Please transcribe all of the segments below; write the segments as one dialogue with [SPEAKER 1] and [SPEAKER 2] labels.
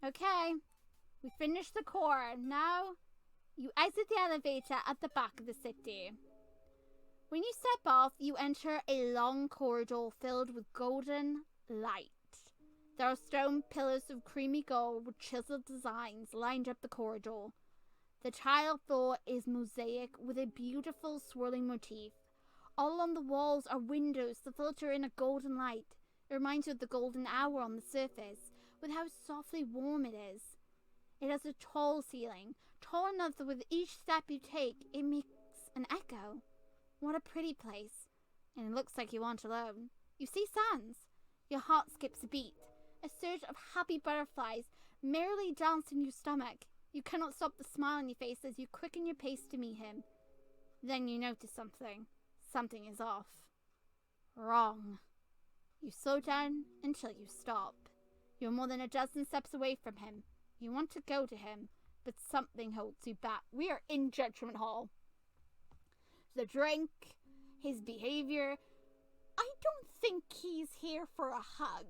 [SPEAKER 1] Okay, we finished the core. Now, you exit the elevator at the back of the city. When you step off, you enter a long corridor filled with golden light. There are stone pillars of creamy gold with chiseled designs lined up the corridor. The tile floor is mosaic with a beautiful swirling motif. All along the walls are windows that filter in a golden light. It reminds you of the golden hour on the surface, with how softly warm it is. It has a tall ceiling, tall enough that with each step you take, it makes an echo. What a pretty place. And it looks like you aren't alone. You see Sans. Your heart skips a beat. A surge of happy butterflies merrily dance in your stomach. You cannot stop the smile on your face as you quicken your pace to meet him. Then you notice something. Something is off. Wrong. You slow down until you stop. You're more than a dozen steps away from him. You want to go to him, but something holds you back. We are in Judgement Hall. The drink, his behavior. I don't think he's here for a hug.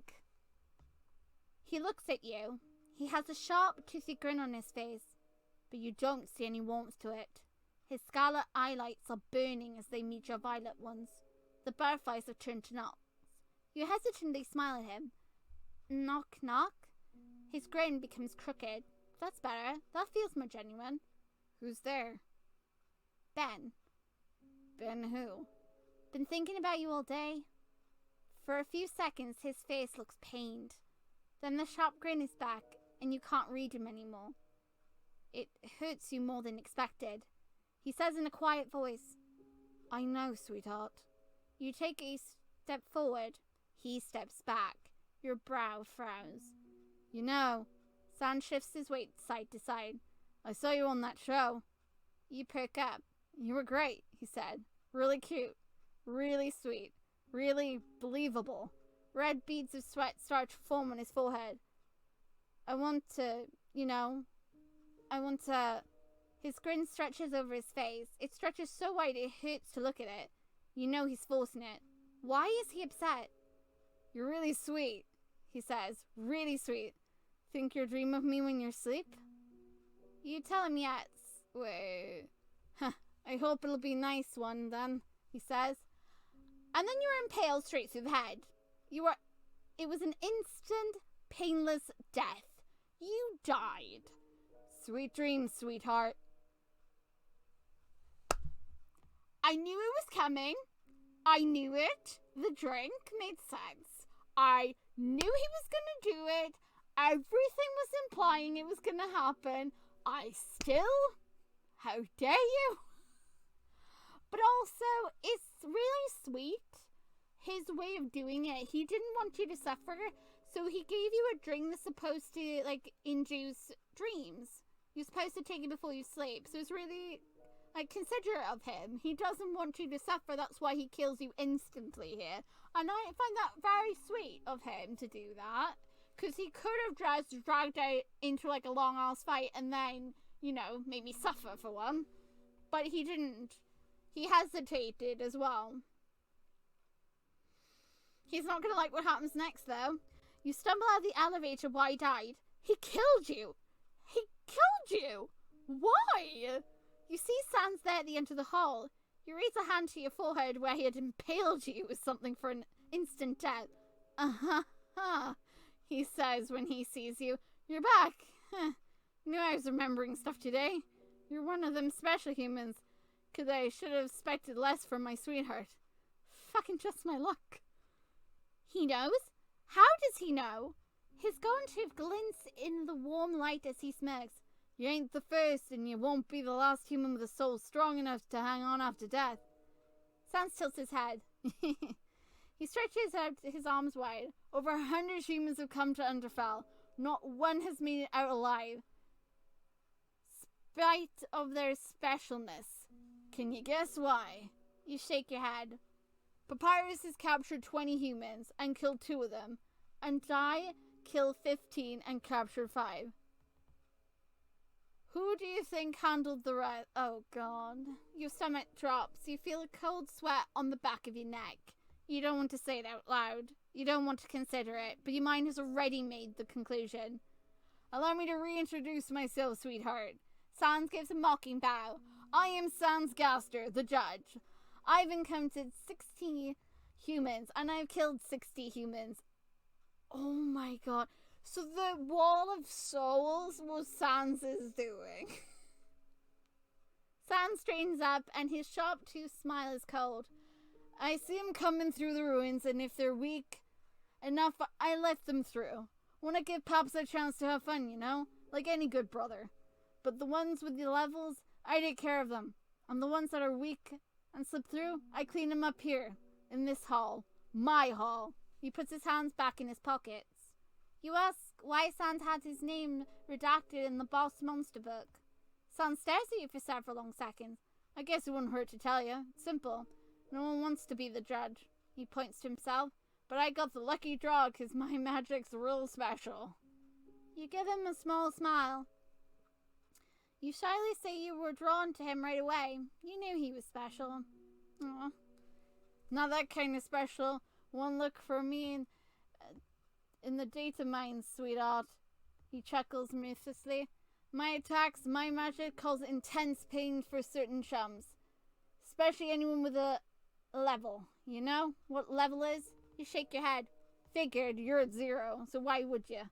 [SPEAKER 1] He looks at you. He has a sharp, toothy grin on his face, but you don't see any warmth to it. His scarlet eyelights are burning as they meet your violet ones. The butterflies have turned to knots. You hesitantly smile at him. Knock, knock. His grin becomes crooked. That's better. That feels more genuine. Who's there? Ben. Ben who? Been thinking about you all day. For a few seconds, his face looks pained. Then the sharp grin is back, and you can't read him anymore. It hurts you more than expected. He says in a quiet voice, I know, sweetheart. You take a step forward. He steps back. Your brow frowns. You know, Sans shifts his weight side to side. I saw you on that show. You perk up. You were great, he said. Really cute. Really sweet. Really believable. Red beads of sweat start to form on his forehead. His grin stretches over his face. It stretches so wide it hurts to look at it. You know he's forcing it. Why is he upset? You're really sweet, he says. Really sweet. Think you'll dream of me when you're asleep? You tell him yes. Wait. I hope it'll be a nice one then, he says. And then you were impaled straight through the head. It was an instant, painless death. You died. Sweet dreams, sweetheart. I knew it was coming. I knew it. The drink made sense. I knew he was going to do it. Everything was implying it was going to happen. How dare you? But also, it's really sweet. His way of doing it. He didn't want you to suffer, so he gave you a drink that's supposed to, induce dreams. You're supposed to take it before you sleep. So it's really, considerate of him. He doesn't want you to suffer. That's why he kills you instantly here. And I find that very sweet of him to do that. Because he could have just dragged out into, a long-ass fight and then, made me suffer for one. But he didn't. He hesitated as well. He's not going to like what happens next, though. You stumble out of the elevator wide-eyed. He killed you. He killed you. Why? You see Sans there at the end of the hall. You raise a hand to your forehead where he had impaled you with something for an instant death. Uh-huh, he says when he sees you. You're back. Knew I was remembering stuff today. You're one of them special humans. 'Cause I should have expected less from my sweetheart. Fucking just my luck. He knows? How does he know? His golden tooth glints in the warm light as he smirks. You ain't the first, and you won't be the last human with a soul strong enough to hang on after death. Sans tilts his head. He stretches out his arms wide. Over 100 humans have come to Underfell. Not one has made it out alive. Spite of their specialness. Can you guess why? You shake your head. Papyrus has captured 20 humans and killed 2 of them. And I killed 15 and captured 5. Who do you think handled the rest? Oh god. Your stomach drops. You feel a cold sweat on the back of your neck. You don't want to say it out loud. You don't want to consider it, but your mind has already made the conclusion. Allow me to reintroduce myself, sweetheart. Sans gives a mocking bow. I am Sans Gaster, the judge. I've encountered 60 humans, and I've killed 60 humans. Oh my god. So the wall of souls was Sans's doing. Sans straightens up, and his sharp-toothed smile is cold. I see them coming through the ruins, and if they're weak enough, I let them through. Want to give Pops a chance to have fun, you know? Like any good brother. But the ones with the levels, I take care of them. And the ones that are weak and slip through, I clean them up here, in this hall. My hall. He puts his hands back in his pockets. You ask why Sans had his name redacted in the Boss Monster book. Sans stares at you for several long seconds. I guess it wouldn't hurt to tell you. It's simple. No one wants to be the judge. He points to himself. But I got the lucky draw because my magic's real special. You give him a small smile. You shyly say you were drawn to him right away. You knew he was special. Aw. Not that kind of special. One look for me in the data mines, sweetheart. He chuckles maliciously. My attacks, my magic cause intense pain for certain chums. Especially anyone with a level. You know what level is? You shake your head. Figured you're at 0, so why would you?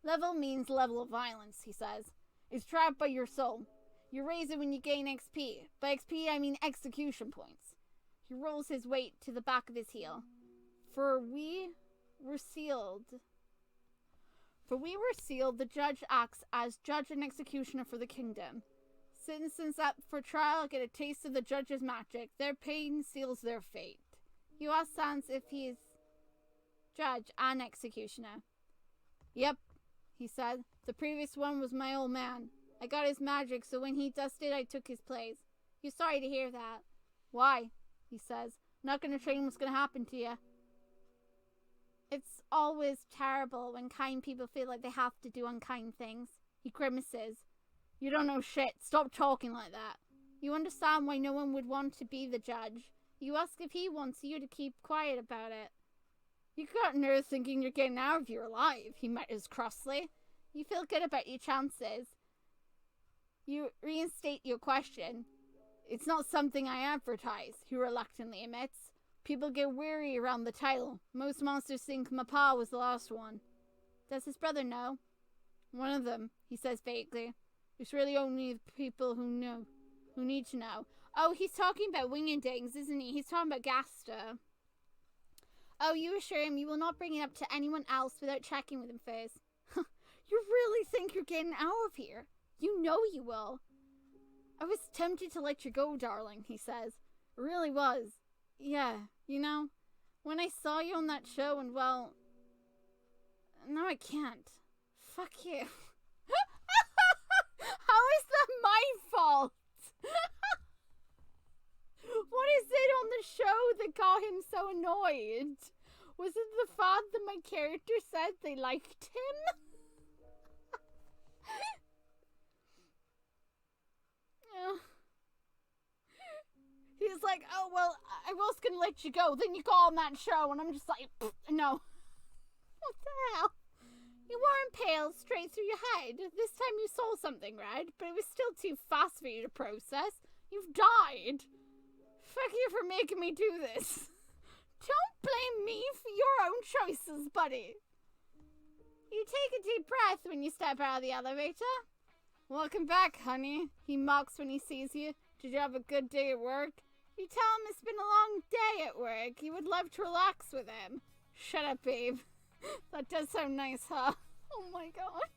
[SPEAKER 1] Level means level of violence, he says. It's trapped by your soul. You raise it when you gain XP. By XP, I mean execution points. He rolls his weight to the back of his heel. For we were sealed, the judge acts as judge and executioner for the kingdom. Citizens up for trial get a taste of the judge's magic. Their pain seals their fate. You ask Sans if he's judge and executioner. Yep, he said. The previous one was my old man. I got his magic, so when he dusted, I took his place. You're sorry to hear that. Why? He says. Not gonna train what's gonna happen to you. It's always terrible when kind people feel like they have to do unkind things. He grimaces. You don't know shit. Stop talking like that. You understand why no one would want to be the judge. You ask if he wants you to keep quiet about it. You got nerves thinking you're getting out of your life, he mutters crossly. You feel good about your chances. You reinstate your question. It's not something I advertise, he reluctantly admits. People get weary around the title. Most monsters think my pa was the last one. Does his brother know? One of them, he says vaguely. It's really only the people who know, who need to know. Oh, he's talking about wingdings, isn't he? He's talking about Gaster. Oh, you assure him you will not bring it up to anyone else without checking with him first. You really think you're getting out of here? You know you will. I was tempted to let you go, darling, he says. It really was. Yeah, you know, when I saw you on that show and, well, now I can't. Fuck you. How is that my fault? What is it on the show that got him so annoyed? Was it the fact that my character said they liked him? He's like, oh, well, I was going to let you go. Then you go on that show, and I'm just like, no. What the hell? You were impaled straight through your head. This time you saw something red, but it was still too fast for you to process. You've died. Fuck you for making me do this. Don't blame me for your own choices, buddy. You take a deep breath when you step out of the elevator. Welcome back, honey. He mocks when he sees you. Did you have a good day at work? You tell him it's been a long day at work. You would love to relax with him. Shut up, babe. That does sound nice, huh? Oh my god.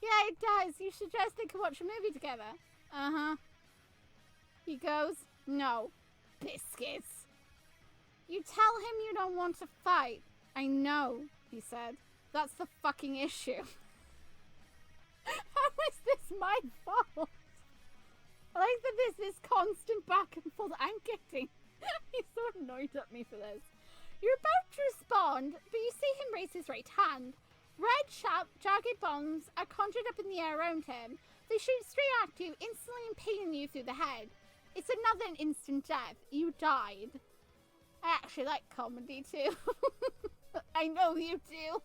[SPEAKER 1] Yeah, it does. You suggest they could watch a movie together. Uh-huh. He goes, no. Biscuits. You tell him you don't want to fight. I know, he said. That's the fucking issue. How is this my fault? I like that there's this constant back and forth. I'm getting... He's so annoyed at me for this. You're about to respond, but you see him raise his right hand. Red, sharp, jagged bombs are conjured up in the air around him. They shoot straight at you, instantly impaling you through the head. It's another instant death. You died. I actually like comedy too. I know you do.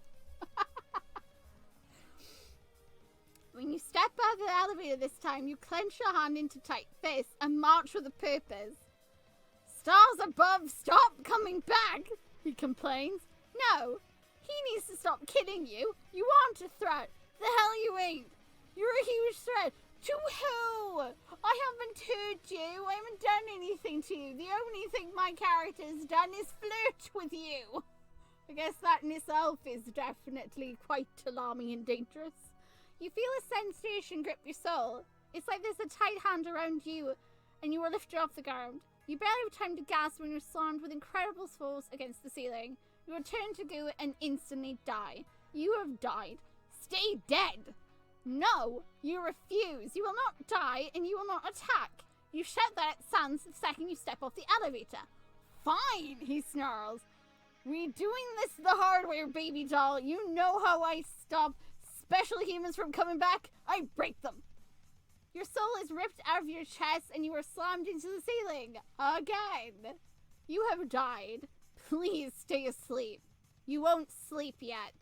[SPEAKER 1] elevator this time. You clench your hand into tight fists and march with a purpose. Stars above, stop coming back, he complains. No, he needs to stop kidding you. You aren't a threat. The hell you ain't. You're a huge threat. To who? I haven't hurt you. I haven't done anything to you. The only thing my character's done is flirt with you. I guess that in itself is definitely quite alarming and dangerous. You feel a sensation grip your soul. It's like there's a tight hand around you and you are lifted off the ground. You barely have time to gasp when you're slammed with incredible force against the ceiling. You return to goo and instantly die. You have died. Stay dead. No, you refuse. You will not die and you will not attack. You shout that at Sans the second you step off the elevator. Fine, he snarls. We're doing this the hard way, baby doll. You know how I stop special humans from coming back? I break them. Your soul is ripped out of your chest and you are slammed into the ceiling. Again. You have died. Please stay asleep. You won't sleep yet.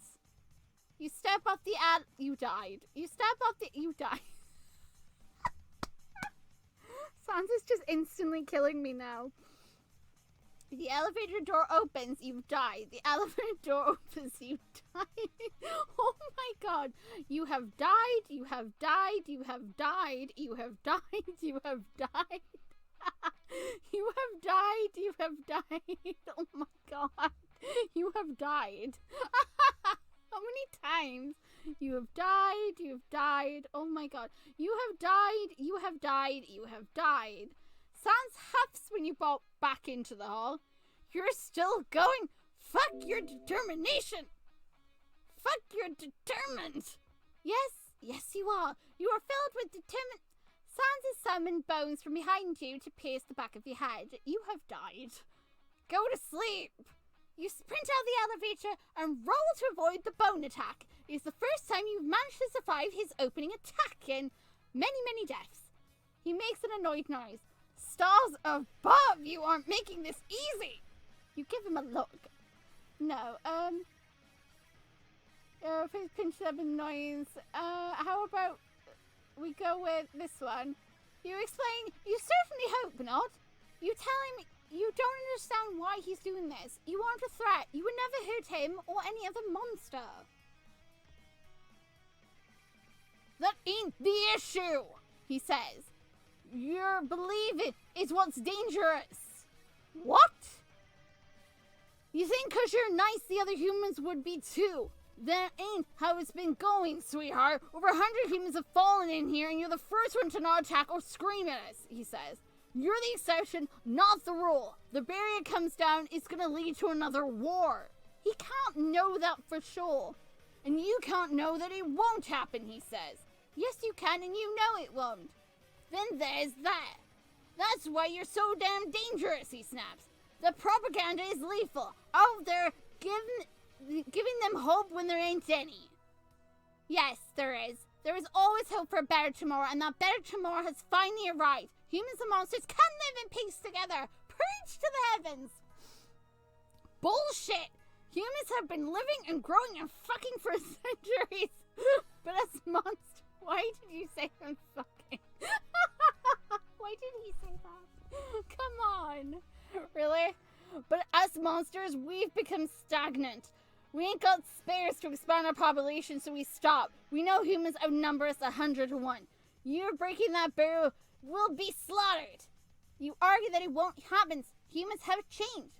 [SPEAKER 1] You step off the you died. You step off the you died. Sans is just instantly killing me now. The elevator door opens, you've died. The elevator door opens, you died. Oh my god. You have died, you have died, you have died, you have died, you have died. You have died, you have died. Oh my god. You have died. How many times? You have died, you have died. Oh my god. You have died, you have died, you have died. Sans huffs when you bolt back into the hall. You're still going? Fuck your determination! Fuck, you're determined! Yes you are. You are filled with determined. Sans has summoned bones from behind you to pierce the back of your head. You have died. Go to sleep. You sprint out the elevator and roll to avoid the bone attack. It is the first time you've managed to survive his opening attack in many deaths. He makes an annoyed noise. Stars above, you aren't making this easy. You give him a look. No, please pinch them in noise. How about we go with this one? You explain, you certainly hope not. You tell him you don't understand why he's doing this. You aren't a threat. You would never hurt him or any other monster. That ain't the issue, he says. Your belief is what's dangerous. What? You think 'cause you're nice the other humans would be too. That ain't how it's been going, sweetheart. Over 100 humans have fallen in here and you're the first one to not attack or scream at us, he says. You're the exception, not the rule. The barrier comes down, it's gonna lead to another war. He can't know that for sure. And you can't know that it won't happen, he says. Yes, you can, and you know it won't. Then there's that. That's why you're so damn dangerous, he snaps. The propaganda is lethal. Out there giving them hope when there ain't any. Yes, there is. There is always hope for a better tomorrow, and that better tomorrow has finally arrived. Humans and monsters can live in peace together. Preach to the heavens. Bullshit. Humans have been living and growing and fucking for centuries. But as monsters, why did you say I'm fucking? Why did he say that? Come on. Really? But as monsters, we've become stagnant. We ain't got spares to expand our population, so we stop. We know humans outnumber us 100 to 1. You're breaking that barrier, we'll be slaughtered. You argue that it won't happen. Humans have changed.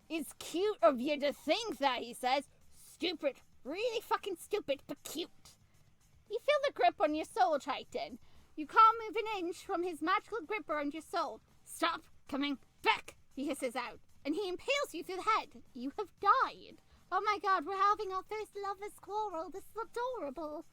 [SPEAKER 1] It's cute of you to think that, he says. Stupid. Really fucking stupid, but cute. You feel the grip on your soul tighten. You can't move an inch from his magical grip around your soul. Stop coming back, he hisses out. And he impales you through the head. You have died. Oh my god, we're having our first lovers' quarrel. This is adorable.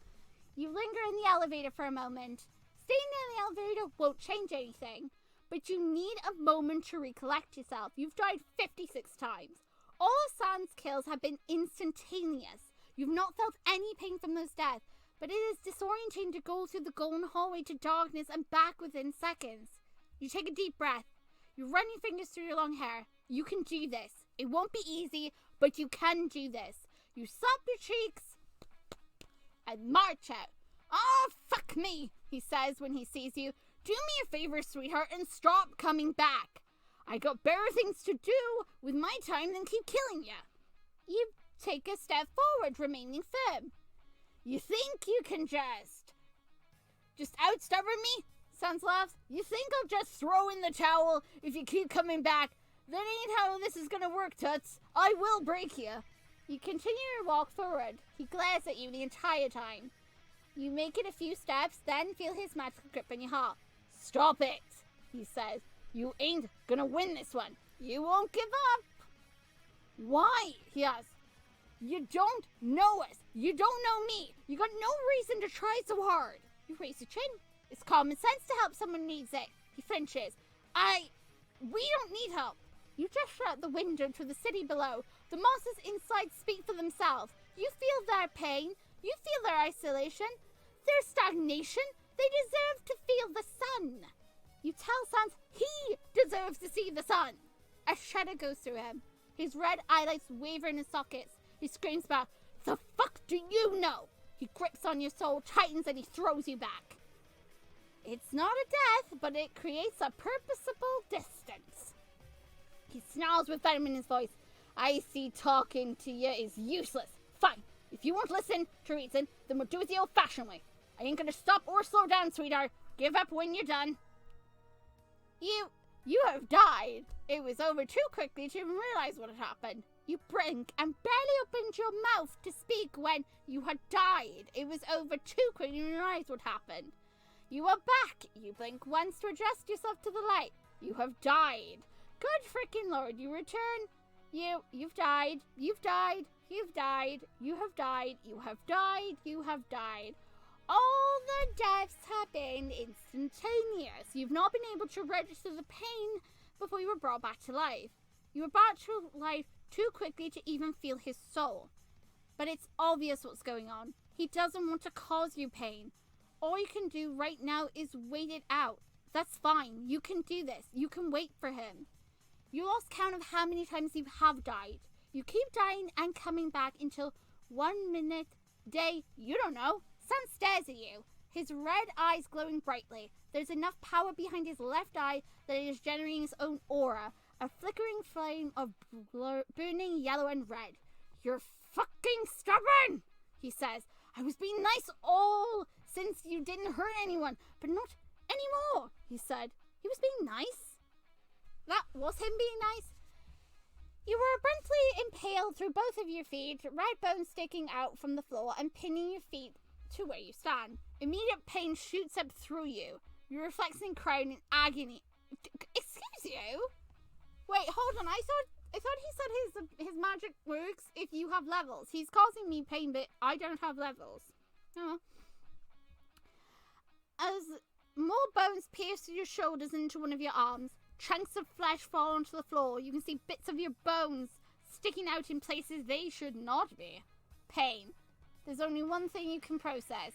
[SPEAKER 1] You linger in the elevator for a moment. Staying in the elevator won't change anything. But you need a moment to recollect yourself. You've died 56 times. All of Sans' kills have been instantaneous. You've not felt any pain from those deaths. But it is disorientating to go through the golden hallway to darkness and back within seconds. You take a deep breath. You run your fingers through your long hair. You can do this. It won't be easy, but you can do this. You slap your cheeks and march out. Oh, fuck me. he says when he sees you. Do me a favor, sweetheart, and stop coming back. I got better things to do with my time than keep killing you. You take a step forward, remaining firm. You think you can just outstubborn me? Sans laughs. You think I'll just throw in the towel if you keep coming back? That ain't how this is gonna work, Toots. I will break you. You continue your walk forward. He glares at you the entire time. You make it a few steps, then feel his magical grip on your heart. Stop it, he says. You ain't gonna win this one. You won't give up. Why? He asks. You don't know us. You don't know me. You got no reason to try so hard. You raise your chin. It's common sense to help someone who needs it. He flinches. We don't need help. You gesture out the window to the city below. The monsters inside speak for themselves. You feel their pain. You feel their isolation. Their stagnation. They deserve to feel the sun. You tell Sans he deserves to see the sun. A shudder goes through him. His red eyelids waver in his sockets. He screams back, "The fuck do you know?" He grips on your soul, tightens, and he throws you back. It's not a death, but it creates a purposeful distance. He snarls with venom in his voice. I see talking to you is useless. Fine. If you won't listen to reason, then we'll do it the old-fashioned way. I ain't gonna stop or slow down, sweetheart. Give up when you're done. You have died. It was over too quickly to even realize what had happened. You blink and barely opened your mouth to speak when you had died. It was over too quickly to realize what happened. You are back. You blink once to adjust yourself to the light. You have died. Good freaking Lord, you return. You've died. You've died. You've died. You have died. You have died. You have died. All the deaths have been instantaneous. You've not been able to register the pain before you were brought back to life. You were brought to life too quickly to even feel his soul. But it's obvious what's going on. He doesn't want to cause you pain. All you can do right now is wait it out. That's fine. You can do this. You can wait for him. You lost count of how many times you have died. You keep dying and coming back until 1 minute, day, you don't know. Sam stares at you, his red eyes glowing brightly. There's enough power behind his left eye that it is generating its own aura, a flickering flame of burning yellow and red. You're fucking stubborn, he says. I was being nice all since you didn't hurt anyone, but not anymore, he said. He was being nice? That was him being nice? You were abruptly impaled through both of your feet, red bones sticking out from the floor and pinning your feet to where you stand. Immediate pain shoots up through you. Your reflexing crown in agony. Excuse you? Wait, hold on. I thought he said his magic works if you have levels. He's causing me pain, but I don't have levels. Oh. As more bones pierce through your shoulders into one of your arms, chunks of flesh fall onto the floor. You can see bits of your bones sticking out in places they should not be. Pain. There's only one thing you can process.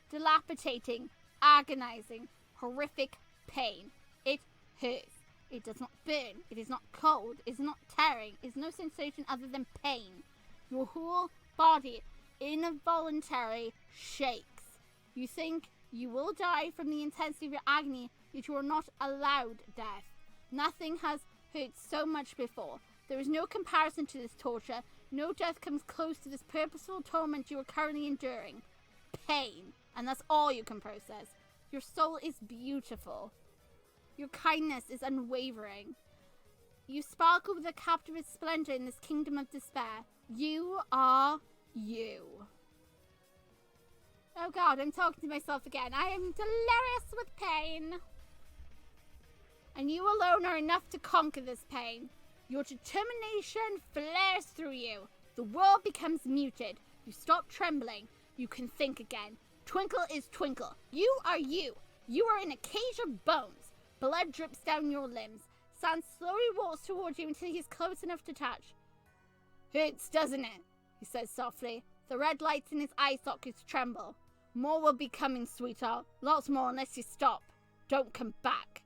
[SPEAKER 1] Dilapidating, agonizing, horrific pain. It hurts. It does not burn. It is not cold. It is not tearing. It is no sensation other than pain. Your whole body involuntarily shakes. You think you will die from the intensity of your agony, yet you are not allowed death. Nothing has hurt so much before. There is no comparison to this torture. No death comes close to this purposeful torment you are currently enduring. Pain. And that's all you can process. Your soul is beautiful. Your kindness is unwavering. You sparkle with a captivating splendor in this kingdom of despair. You are you. Oh God, I'm talking to myself again. I am delirious with pain. And you alone are enough to conquer this pain. Your determination flares through you. The world becomes muted. You stop trembling. You can think again. Twinkle is Twinkle. You are you. You are in a cage of bones. Blood drips down your limbs. Sans slowly walks towards you until he's close enough to touch. Hurts, doesn't it? He says softly. The red lights in his eye sockets tremble. More will be coming, sweetheart. Lots more unless you stop. Don't come back.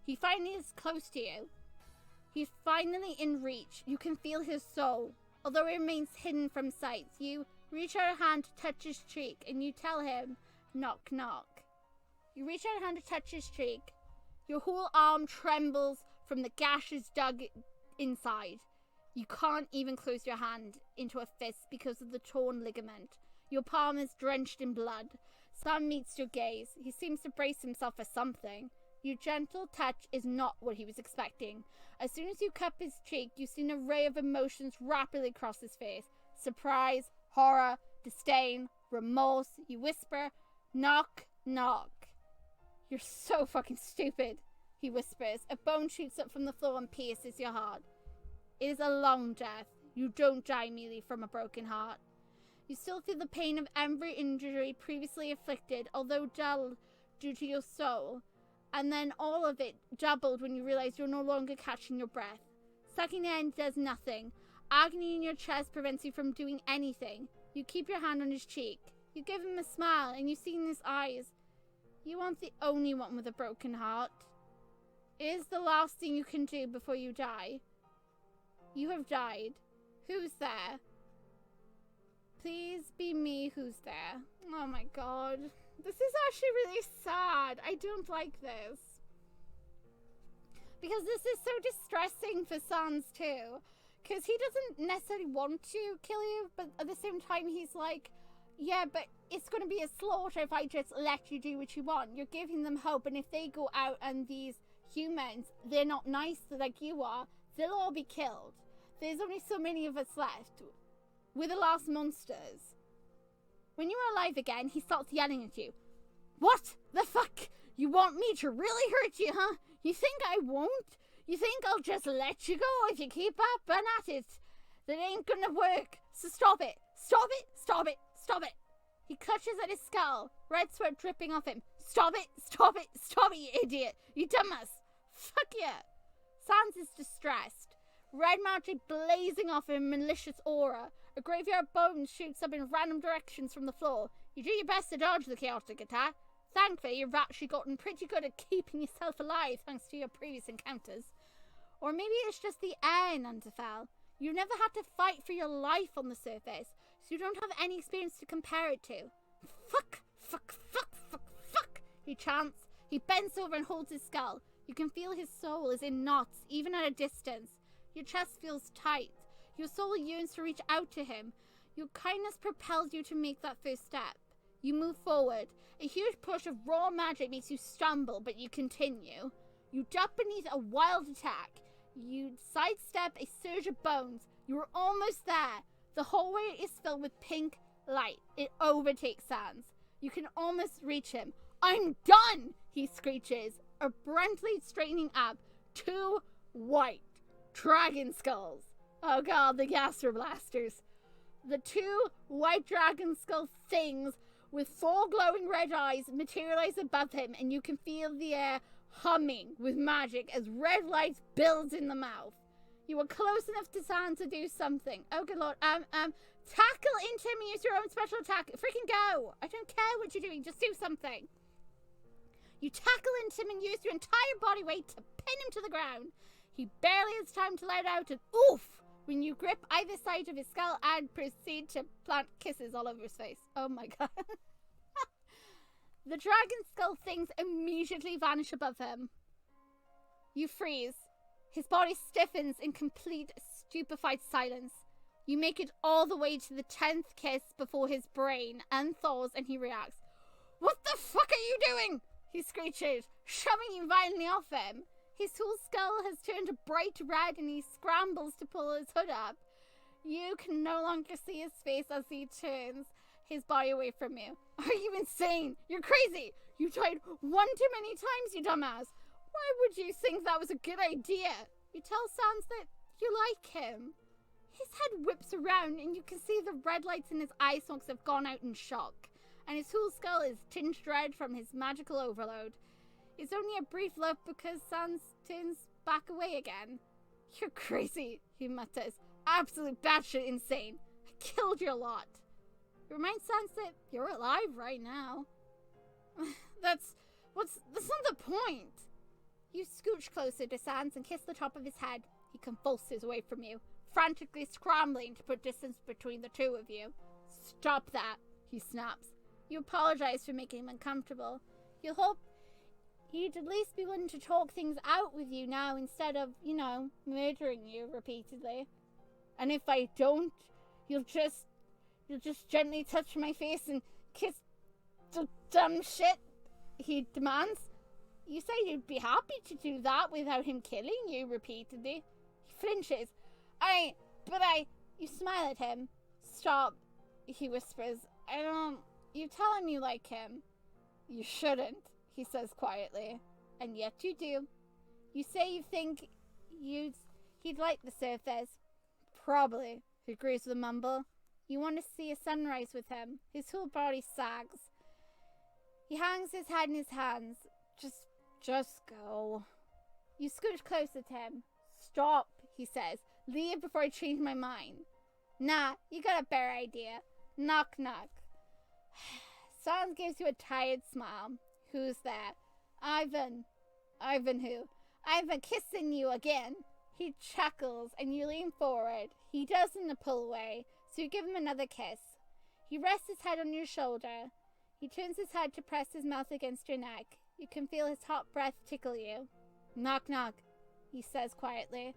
[SPEAKER 1] He finally is close to you. He's finally in reach. You can feel his soul. Although it remains hidden from sight, you reach out a hand to touch his cheek and you tell him, knock, knock. You reach out a hand to touch his cheek. Your whole arm trembles from the gashes dug inside. You can't even close your hand into a fist because of the torn ligament. Your palm is drenched in blood. Sam meets your gaze. He seems to brace himself for something. Your gentle touch is not what he was expecting. As soon as you cup his cheek, you see an array of emotions rapidly cross his face. Surprise, horror, disdain, remorse. You whisper, knock, knock. You're so fucking stupid, he whispers. A bone shoots up from the floor and pierces your heart. It is a long death. You don't die immediately from a broken heart. You still feel the pain of every injury previously inflicted, although dulled due to your soul. And then all of it doubled when you realize you're no longer catching your breath. Sucking in does nothing. Agony in your chest prevents you from doing anything. You keep your hand on his cheek. You give him a smile, and you see in his eyes, you aren't the only one with a broken heart. It is the last thing you can do before you die. You have died. Who's there? Please be me who's there. Oh my god. This is actually really sad. I don't like this. Because this is so distressing for Sans too. Because he doesn't necessarily want to kill you, but at the same time he's like, yeah, but it's going to be a slaughter if I just let you do what you want. You're giving them hope, and if they go out and these humans, they're not nice like you are, they'll all be killed. There's only so many of us left. We're the last monsters. When you're alive again, he starts yelling at you. What the fuck? You want me to really hurt you, huh? You think I won't? You think I'll just let you go if you keep up and at it? That ain't gonna work. So stop it. Stop it. Stop it. Stop it. He clutches at his skull, red sweat dripping off him. Stop it. Stop it. Stop it, you idiot. You dumbass. Fuck yeah. Sans is distressed. Red magic blazing off a malicious aura. A graveyard bone shoots up in random directions from the floor. You do your best to dodge the chaotic attack. Thankfully, you've actually gotten pretty good at keeping yourself alive thanks to your previous encounters. Or maybe it's just the air in Underfell. You've never had to fight for your life on the surface, so you don't have any experience to compare it to. Fuck, fuck, fuck, fuck, fuck, he chants. He bends over and holds his skull. You can feel his soul is in knots, even at a distance. Your chest feels tight. Your soul yearns to reach out to him. Your kindness propels you to make that first step. You move forward. A huge push of raw magic makes you stumble, but you continue. You duck beneath a wild attack. You sidestep a surge of bones. You are almost there. The hallway is filled with pink light. It overtakes Sans. You can almost reach him. I'm done, he screeches, abruptly straightening up. 2 white dragon skulls. Oh god, the Gastro Blasters. The 2 white dragon skull things with 4 glowing red eyes materialize above him, and you can feel the air humming with magic as red light builds in the mouth. You are close enough to Sans to do something. Oh good lord. Tackle into him and use your own special attack. Freaking go. I don't care what you're doing. Just do something. You tackle into him and use your entire body weight to pin him to the ground. He barely has time to let out an oof when you grip either side of his skull and proceed to plant kisses all over his face. Oh my god. The dragon skull things immediately vanish above him. You freeze. His body stiffens in complete stupefied silence. You make it all the way to the 10th kiss before his brain unthaws and he reacts. What the fuck are you doing? He screeches, shoving you violently off him. His whole skull has turned a bright red and he scrambles to pull his hood up. You can no longer see his face as he turns his body away from you. Are you insane? You're crazy! You tried one too many times, you dumbass! Why would you think that was a good idea? You tell Sans that you like him. His head whips around and you can see the red lights in his eye sockets have gone out in shock. And his whole skull is tinged red from his magical overload. It's only a brief look because Sans turns back away again. You're crazy, he mutters. Absolute batshit insane. I killed your lot. It reminds Sans that you're alive right now. That's not the point. You scooch closer to Sans and kiss the top of his head. He convulses away from you, frantically scrambling to put distance between the two of you. Stop that, he snaps. You apologize for making him uncomfortable. You'll hope he'd at least be willing to talk things out with you now instead of, murdering you repeatedly. And if I don't, you'll just gently touch my face and kiss the dumb shit, he demands. You say you'd be happy to do that without him killing you repeatedly. He flinches. You smile at him. Stop, he whispers. You tell him you like him. You shouldn't, he says quietly. And yet you do. You say you think he'd like the surface. Probably, he agrees with a mumble. You want to see a sunrise with him. His whole body sags. He hangs his head in his hands. Just go. You scooch closer to him. Stop, he says. Leave before I change my mind. Nah, you got a better idea. Knock, knock. Sans gives you a tired smile. Who's there? Ivan. Ivan who? Ivan kissing you again. He chuckles and you lean forward. He does in a pull way, so you give him another kiss. He rests his head on your shoulder. He turns his head to press his mouth against your neck. You can feel his hot breath tickle you. Knock, knock, he says quietly.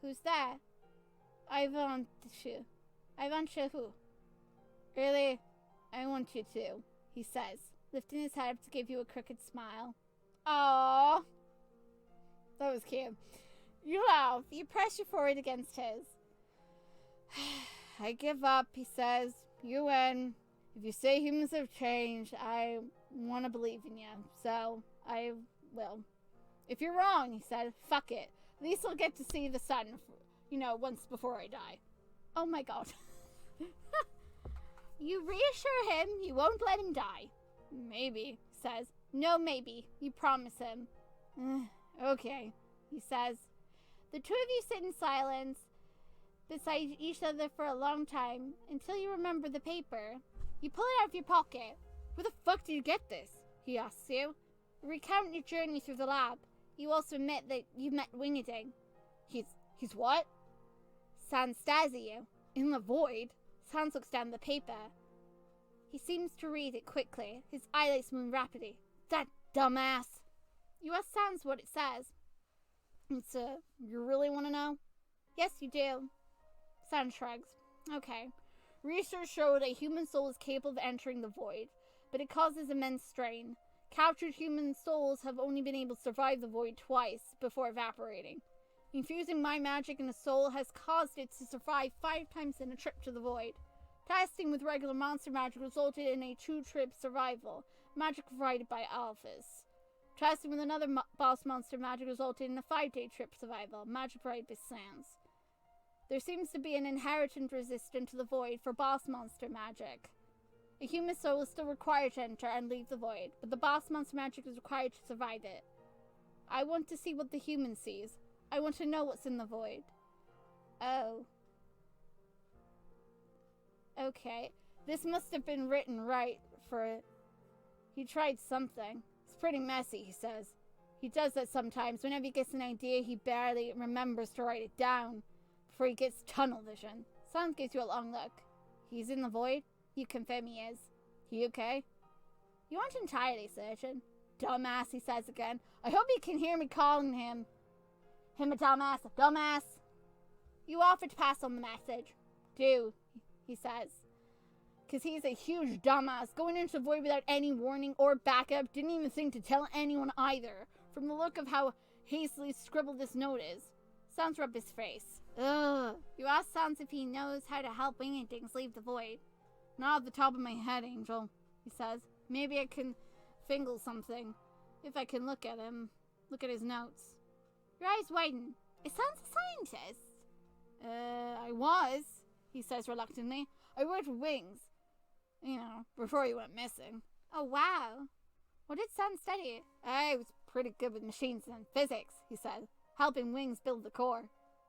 [SPEAKER 1] Who's there? I want you. I want you who? Really? I want you to, he says, lifting his head up to give you a crooked smile. Aww. That was cute. You laugh. You press your forehead against his. I give up, he says. You win. If you say humans have changed, I want to believe in you. So, I will. If you're wrong, he said, fuck it. At least I'll get to see the sun, once before I die. Oh my god. You reassure him you won't let him die. Maybe, says. No, maybe. You promise him. Okay, he says. The two of you sit in silence beside each other for a long time until you remember the paper. You pull it out of your pocket. Where the fuck did you get this? He asks you. You recount your journey through the lab. You also admit that you met Wingeding. He's what? Sans stares at you. In the void, Sans looks down the paper. He seems to read it quickly. His eyelids move rapidly. That dumbass. You ask Sans what it says. You really want to know? Yes, you do. Sans shrugs. Okay. Research showed a human soul is capable of entering the void, but it causes immense strain. Captured human souls have only been able to survive the void twice before evaporating. Infusing my magic in a soul has caused it to survive 5 times in a trip to the void. Testing with regular monster magic resulted in a 2-trip survival, magic provided by Alphys. Testing with another boss monster magic resulted in a 5-day trip survival, magic provided by Sans. There seems to be an inherent resistance to the void for boss monster magic. A human soul is still required to enter and leave the void, but the boss monster magic is required to survive it. I want to see what the human sees. I want to know what's in the void. Oh. Okay. This must have been written right for... He tried something. It's pretty messy, he says. He does that sometimes. Whenever he gets an idea, he barely remembers to write it down before he gets tunnel vision. Sans gives you a long look. He's in the void? You confirm he is. He okay? You aren't entirely certain. Dumbass, he says again. I hope he can hear me calling him. Him a dumbass. Dumbass. You offer to pass on the message. Do, he says. Because he's a huge dumbass. Going into the void without any warning or backup. Didn't even think to tell anyone either. From the look of how hastily scribbled this note is. Sans rub his face. Ugh. You ask Sans if he knows how to help Wingedings leave the void. Not off the top of my head, Angel, he says. Maybe I can fingle something. If I can look at him. Look at his notes. Your eyes widen. Is Sans a scientist? I was, he says reluctantly. I worked with Wings. Before he went missing. Oh, wow. What did Sans study? I was pretty good with machines and physics, he said. Helping Wings build the core.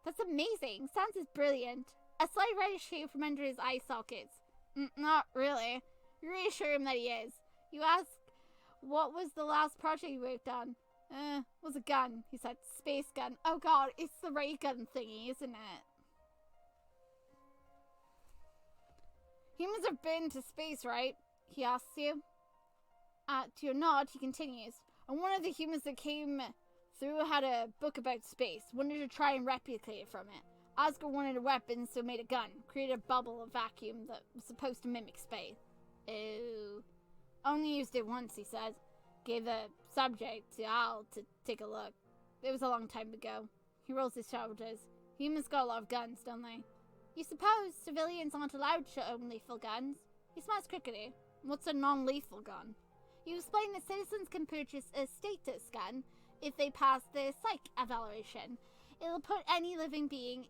[SPEAKER 1] That's amazing. Sans is brilliant. A slight reddish hue from under his eye sockets. Not really. You reassure him that he is. You ask, what was the last project you worked on? Was a gun, he said. Space gun. Oh god, it's the ray gun thingy, isn't it? Humans have been to space, right? He asks you. To your nod, he continues. And one of the humans that came through had a book about space. Wanted to try and replicate it from it. Asgard wanted a weapon, so made a gun. Created a bubble of vacuum that was supposed to mimic space. Ew. Only used it once, he says. Gave the subject to Al to take a look. It was a long time ago. He rolls his shoulders. Humans got a lot of guns, don't they? You suppose civilians aren't allowed to own lethal guns? He smiles crookedly. What's a non-lethal gun? You explain that citizens can purchase a status gun if they pass the psych evaluation. It'll put any living being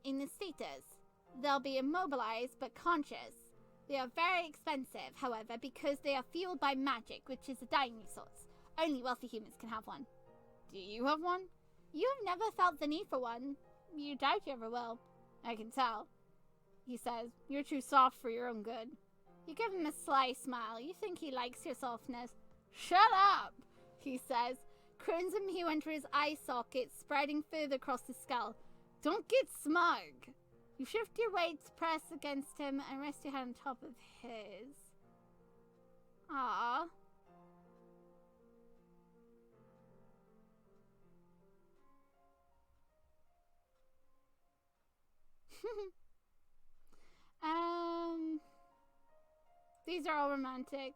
[SPEAKER 1] in the status. They'll be immobilized but conscious. They are very expensive, however, because they are fueled by magic, which is a dying resource. Only wealthy humans can have one. Do you have one? You have never felt the need for one. You doubt you ever will. I can tell. He says, you're too soft for your own good. You give him a sly smile. You think he likes your softness. Shut up, he says. Crimson hue under his eye socket, spreading further across his skull. Don't get smug. You shift your weight to press against him and rest your hand on top of his. Ah. These are all romantic.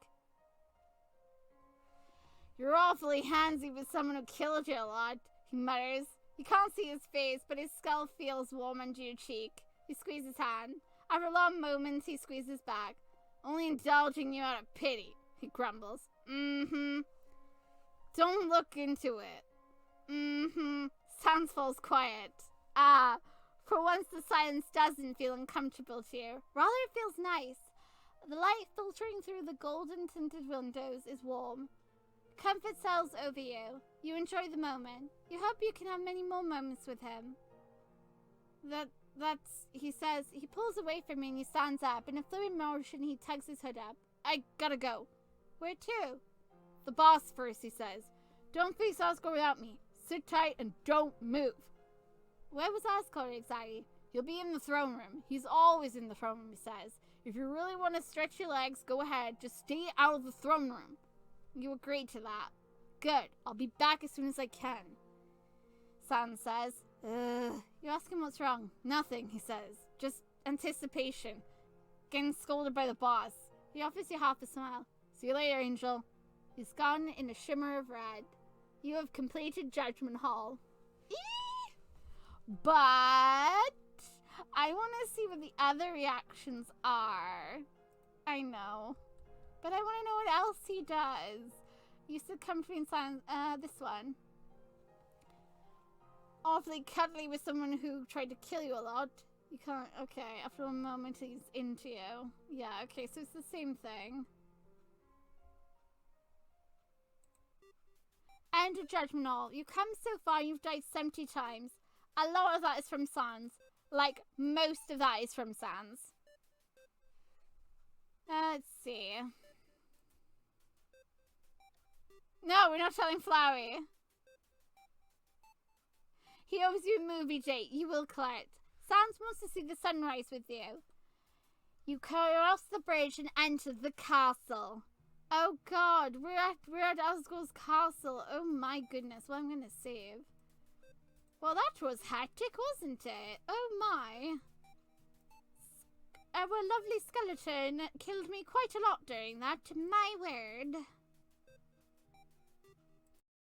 [SPEAKER 1] You're awfully handsy with someone who killed you a lot, he mutters. You can't see his face, but his skull feels warm under your cheek. He squeezes his hand. After a long moment, he squeezes back. Only indulging you out of pity, he grumbles. Don't look into it. Sans falls quiet. Ah, for once the silence doesn't feel uncomfortable to you. Rather, it feels nice. The light filtering through the golden-tinted windows is warm. Comfort settles over you. You enjoy the moment. You hope you can have many more moments with him. That's, he says. He pulls away from me and he stands up. In a fluid motion, he tugs his hood up. I gotta go. Where to? The boss first, he says. Don't face Asgard without me. Sit tight and don't move. Where was Asgard exactly? He'll be in the throne room. He's always in the throne room, he says. If you really want to stretch your legs, go ahead. Just stay out of the throne room. You agreed to that. Good. I'll be back as soon as I can. Sans says. You ask him what's wrong. Nothing, he says. Just anticipation. Getting scolded by the boss. He offers you half a smile. See you later, Angel. He's gone in a shimmer of red. You have completed Judgment Hall. But I want to see what the other reactions are. I know. But I want to know what else he does. You said comfy and silent. This one. Awfully cuddly with someone who tried to kill you a lot. You can't. Okay, after a moment he's into you. Yeah, okay, so it's the same thing. End of Judgment Hall. You've come so far, you've died 70 times. A lot of that is from Sans. Like, most of that is from Sans. Let's see. No, we're not telling Flowey. He owes you a movie date. You will collect. Sans wants to see the sunrise with you. You cross the bridge and enter the castle. Oh god, we're at Asgard's castle. Oh my goodness, what I'm gonna save. Well, that was hectic, wasn't it? Oh my. Our lovely skeleton killed me quite a lot during that, my word.